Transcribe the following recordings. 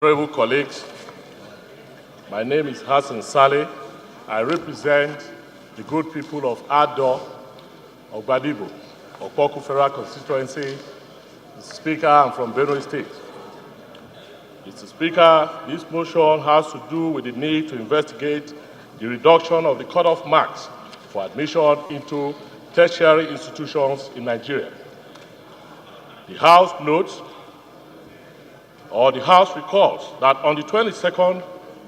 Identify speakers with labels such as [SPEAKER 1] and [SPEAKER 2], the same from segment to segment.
[SPEAKER 1] Honorable colleagues, my name is Hassan Saleh. I represent the good people of Ado, Ogbadibo, Opoku Federal Constituency. Mr. Speaker, I'm from Benue State. Mr. Speaker, this motion has to do with the need to investigate the reduction of the cutoff marks for admission into tertiary institutions in Nigeria. The House notes, or the House recalls, that on the 22nd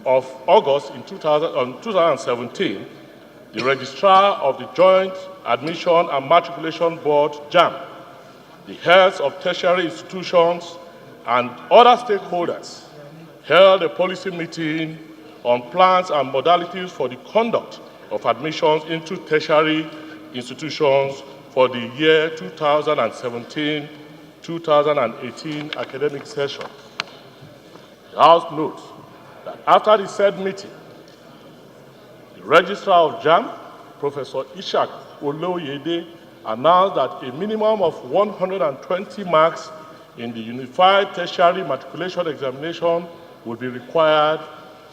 [SPEAKER 1] of August in 2017, the Registrar of the Joint Admission and Matriculation Board, JAM, the heads of tertiary institutions, and other stakeholders held a policy meeting on plans and modalities for the conduct of admissions into tertiary institutions for the year 2017-2018 academic session. The House notes that after the said meeting, the Registrar of JAM, Professor Ishak Oloyede, announced that a minimum of 120 marks in the Unified Tertiary Matriculation Examination would be required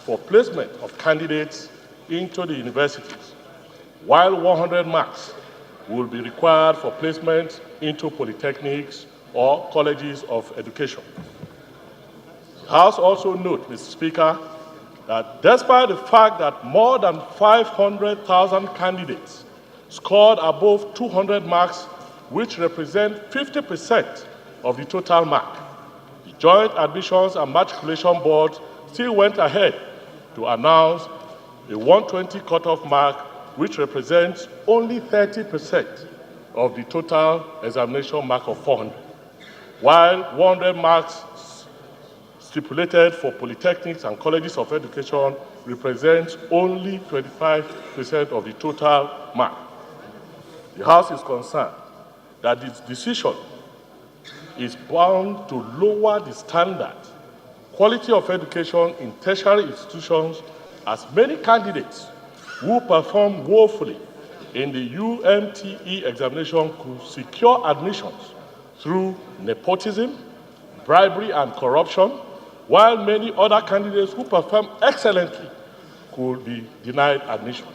[SPEAKER 1] for placement of candidates into the universities, while 100 marks would be required for placement into polytechnics or colleges of education. The House also notes, Mr. Speaker, that despite the fact that more than 500,000 candidates scored above 200 marks, which represent 50% of the total mark, the Joint Admissions and Matriculation Board still went ahead to announce a 120 cutoff mark, which represents only 30% of the total examination mark of 400, while 100 marks stipulated for polytechnics and colleges of education represents only 25% of the total mark. The House is concerned that this decision is bound to lower the standard quality of education in tertiary institutions, as many candidates who perform woefully in the UMTE examination could secure admissions through nepotism, bribery, and corruption, while many other candidates who perform excellently could be denied admission.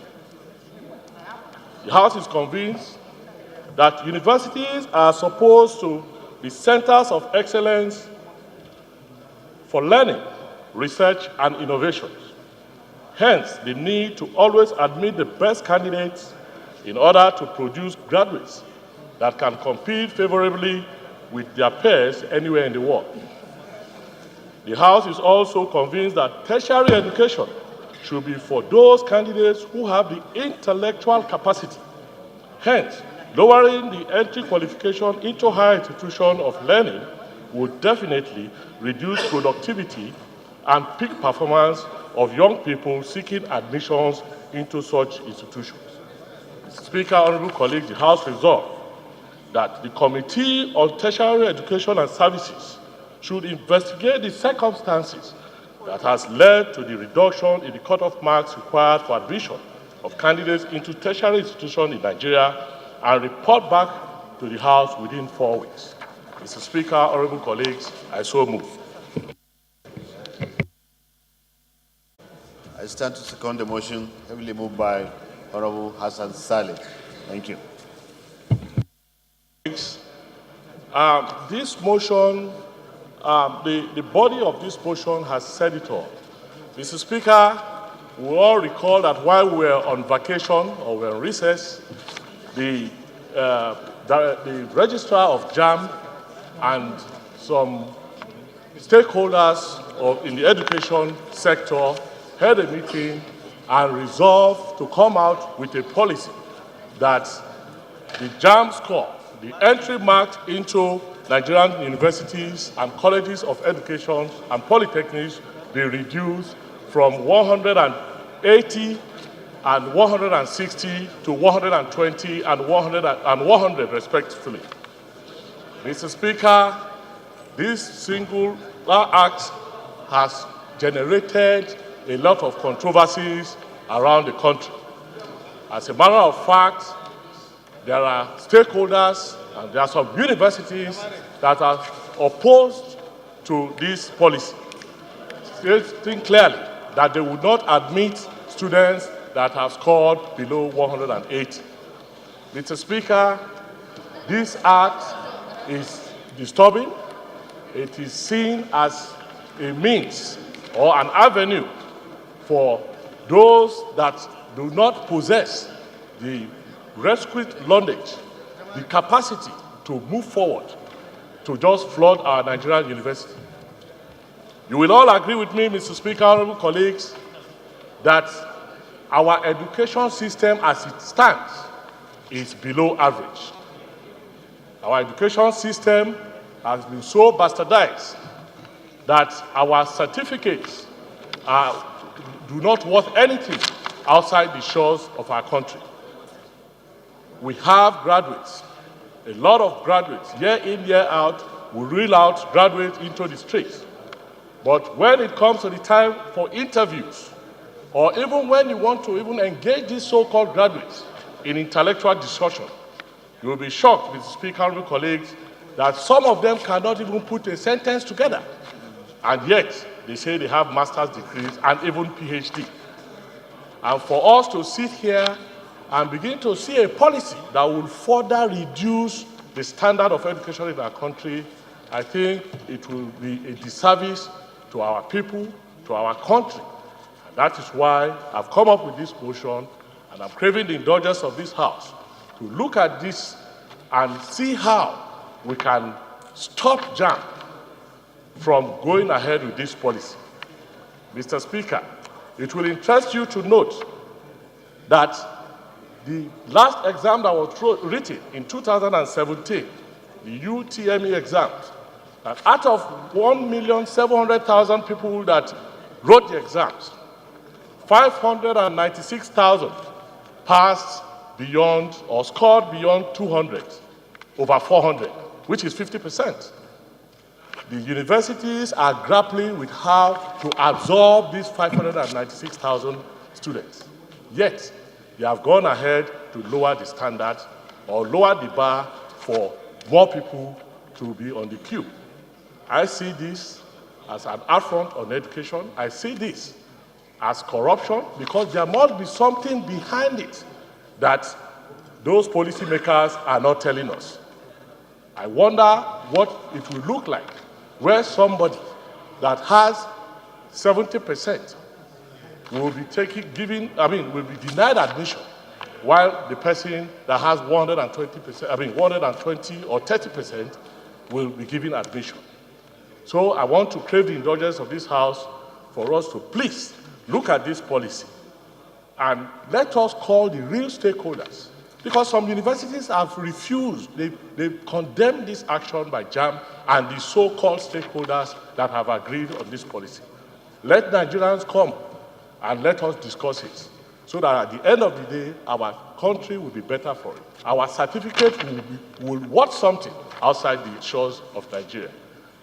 [SPEAKER 1] The House is convinced that universities are supposed to be centers of excellence for learning, research, and innovations. Hence, the need to always admit the best candidates in order to produce graduates that can compete favorably with their peers anywhere in the world. The House is also convinced that tertiary education should be for those candidates who have the intellectual capacity. Hence, lowering the entry qualification into higher institutions of learning would definitely reduce productivity and peak performance of young people seeking admissions into such institutions. Mr. Speaker, honorable colleagues, the House resolved that the Committee on Tertiary Education and Services should investigate the circumstances that has led to the reduction in the cutoff marks required for admission of candidates into tertiary institutions in Nigeria and report back to the House within 4 weeks. Mr. Speaker, honorable colleagues, I so move.
[SPEAKER 2] I stand to second the motion, heavily moved by Honorable Hassan Saleh. Thank you.
[SPEAKER 1] This motion, the body of this motion has said it all. Mr. Speaker, we all recall that while we were on vacation or we were on recess, the Registrar of JAM and some stakeholders in the education sector held a meeting and resolved to come out with a policy that the JAM score, the entry marked into Nigerian universities and colleges of education and polytechnics, be reduced from 180 and 160 to 120 and 100 respectively. Mr. Speaker, this single act has generated a lot of controversies around the country. As a matter of fact, there are stakeholders and there are some universities that are opposed to this policy. stating clearly that they would not admit students that have scored below 180. Mr. Speaker, this act is disturbing. It is seen as a means or an avenue for those that do not possess the requisite knowledge, the capacity to move forward, to just flood our Nigerian university. You will all agree with me, Mr. Speaker, honorable colleagues, that our education system as it stands is below average. Our education system has been so bastardized that our certificates do not worth anything outside the shores of our country. We have graduates, a lot of graduates, year in, year out, we reel out graduates into the streets. But when it comes to the time for interviews, or even when you want to even engage these so-called graduates in intellectual discussion, you will be shocked, Mr. Speaker, honorable colleagues, that some of them cannot even put a sentence together. And yet, they say they have master's degrees and even PhD. And for us to sit here and begin to see a policy that will further reduce the standard of education in our country, I think it will be a disservice to our people, to our country. And that is why I've come up with this motion, and I'm craving the indulgence of this House to look at this and see how we can stop JAMB from going ahead with this policy. Mr. Speaker, it will interest you to note that the last exam that was written in 2017, the UTME exams, that out of 1,700,000 people that wrote the exams, 596,000 passed beyond or scored beyond 200, over 400, which is 50%. The universities are grappling with how to absorb these 596,000 students. Yet, they have gone ahead to lower the standard or lower the bar for more people to be on the queue. I see this as an affront on education. I see this as corruption because there must be something behind it that those policymakers are not telling us. I wonder what it will look like where somebody that has 70% will be will be denied admission, while the person that has 120% or 30% will be given admission. So I want to crave the indulgence of this House for us to please look at this policy and let us call the real stakeholders, because some universities have refused, they've condemned this action by JAMB and the so-called stakeholders that have agreed on this policy. Let Nigerians come and let us discuss it, so that at the end of the day, our country will be better for it. Our certificate will worth something outside the shores of Nigeria.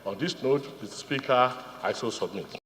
[SPEAKER 1] On this note, Mr. Speaker, I so submit.